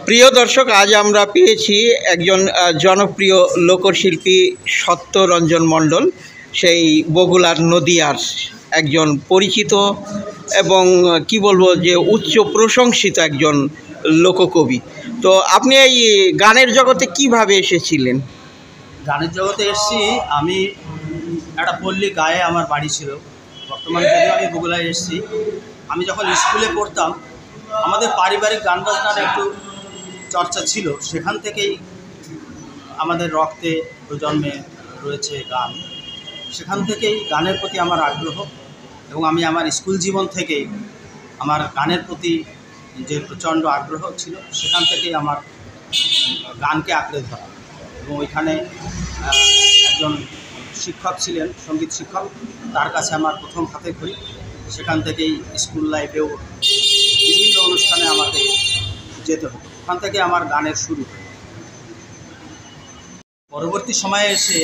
প্রিয় দর্শক, আজ আমরা পেয়েছি একজন জনপ্রিয় লোকশিল্পী সত্যরঞ্জন মণ্ডল। সেই বগুড়ার নদীয়ার একজন পরিচিত এবং কি বলবো যে উচ্চ প্রশংসিত একজন লোককবি। তো আপনি এই গানের জগতে কিভাবে এসেছিলেন? গানের জগতে এসেছি আমি একটা পল্লী গায়ে আমার বাড়ি ছিল। বর্তমানে যদিও আমি বগুড়ায় এসেছি। আমি যখন স্কুলে পড়তাম আমাদের পারিবারিক গান বাজনার একটু চর্চা ছিল, সেখান থেকেই আমাদের রক্তে প্রজন্মে রয়েছে গান। সেখান থেকেই গানের প্রতি আমার আগ্রহ এবং আমি আমার স্কুল জীবন থেকেই আমার গানের প্রতি যে প্রচণ্ড আগ্রহ ছিল, সেখান থেকেই আমার গানকে আঁকড়ে ধরা। এবং ওইখানে একজন শিক্ষক ছিলেন, সঙ্গীত শিক্ষক, তার কাছে আমার প্রথম হাতে খড়ি। সেখান থেকেই স্কুল লাইফেও বিভিন্ন অনুষ্ঠানে আমাকে যেতে হতো। ওখান থেকে আমার গানের শুরু। পরবর্তী সময়ে এসে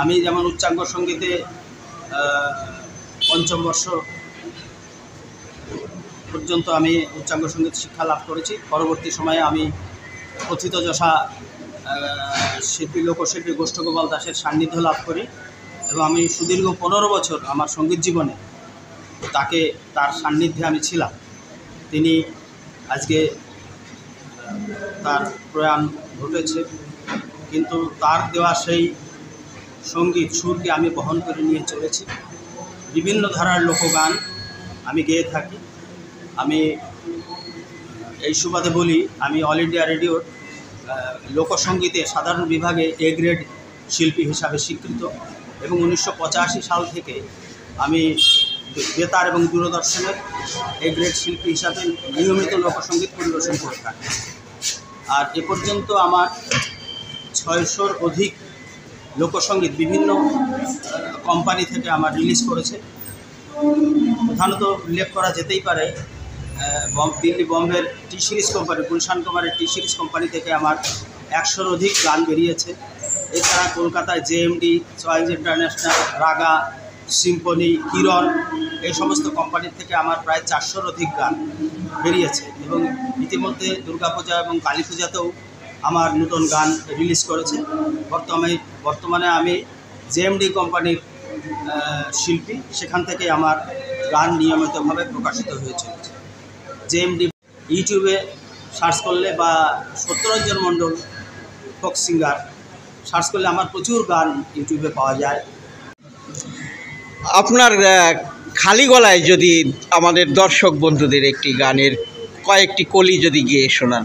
আমি যেমন উচ্চাঙ্গ সঙ্গীতে পঞ্চম বর্ষ পর্যন্ত আমি উচ্চাঙ্গ সঙ্গীত শিক্ষা লাভ করেছি। পরবর্তী সময়ে আমি কথিতযশা শিল্পী লোকশিল্পী গোষ্ঠগোপাল দাসের সান্নিধ্য লাভ করি এবং আমি সুদীর্ঘ 15 বছর আমার সঙ্গীত জীবনে তার সান্নিধ্যে আমি ছিলাম। তিনি আজকে তার প্রয়াণ ঘটেছে, কিন্তু তার দেওয়া সেই সঙ্গীত সুরকে আমি বহন করে নিয়ে চলেছি। বিভিন্ন ধারার লোকগান আমি গেয়ে থাকি। আমি এই সুবাদে বলি, আমি অল ইন্ডিয়া রেডিওর লোকসঙ্গীতে সাধারণ বিভাগে এ গ্রেড শিল্পী হিসাবে স্বীকৃত এবং 1985 সাল থেকে আমি বেতার এবং দূরদর্শনের এ গ্রেড শিল্পী হিসাবে নিয়মিত লোকসঙ্গীত পরিবেশন করে থাকি। আর এ পর্যন্ত আমার 600-র অধিক লোকসঙ্গীত বিভিন্ন কোম্পানি থেকে আমার রিলিজ করেছে। প্রধানত উল্লেখ করা যেতেই পারে দিল্লি বম্বের টি সিরিজ কোম্পানি, গুলশান কুমারের টি সিরিজ কোম্পানি থেকে আমার 100-র অধিক গান বেরিয়েছে। এছাড়া কলকাতায় জেএমডি, চয়েস ইন্টারন্যাশনাল, রাগা, সিম্ফনি, কিরণ, এই সমস্ত কোম্পানির থেকে আমার প্রায় 400-র অধিক গান বেরিয়েছে এবং ইতিমধ্যে দুর্গাপূজা এবং কালী পূজাতেও আমার নতুন গান রিলিজ করেছে। বর্তমানে আমি জেএমডি কোম্পানির শিল্পী, সেখান থেকে আমার গান নিয়মিতভাবে প্রকাশিত হয়ে চলেছে। জেএমডি ইউটিউবে সার্চ করলে বা সত্যরঞ্জন মণ্ডল ফোক সিঙ্গার সার্চ করলে আমার প্রচুর গান ইউটিউবে পাওয়া যায়। আপনার খালি গলায় যদি আমাদের দর্শক বন্ধুদের একটি গানের কয়েকটি কলি যদি গিয়ে শোনান।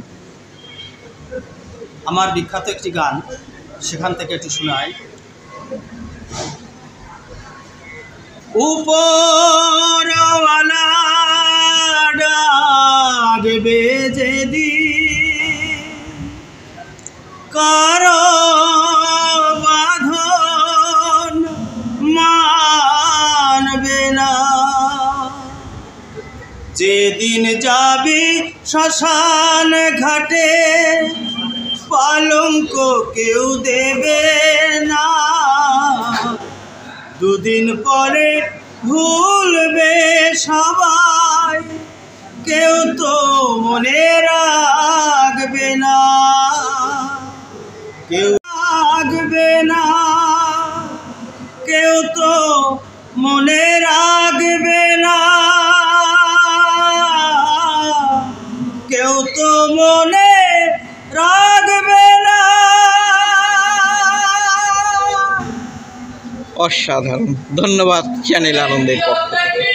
আমার বিখ্যাত একটি গান, সেখান থেকে একটু শোনাই। উপরওয়ালা ডাকবে যেদিন কারো বাঁধন মানবে না, যেদিন যাবি শ্মশান ঘাটে পালঙ্ক কেউ দেবে না, দুদিন পরে ভুলবে সবাই, কেউ তো মনে রাখবে না, কেউ রাখবে না, কেউ তো মনে রাখবে না, কেউ তো মনে রাখবে না। অসাধারণ, ধন্যবাদ চ্যানেল আনন্দের পক্ষ থেকে।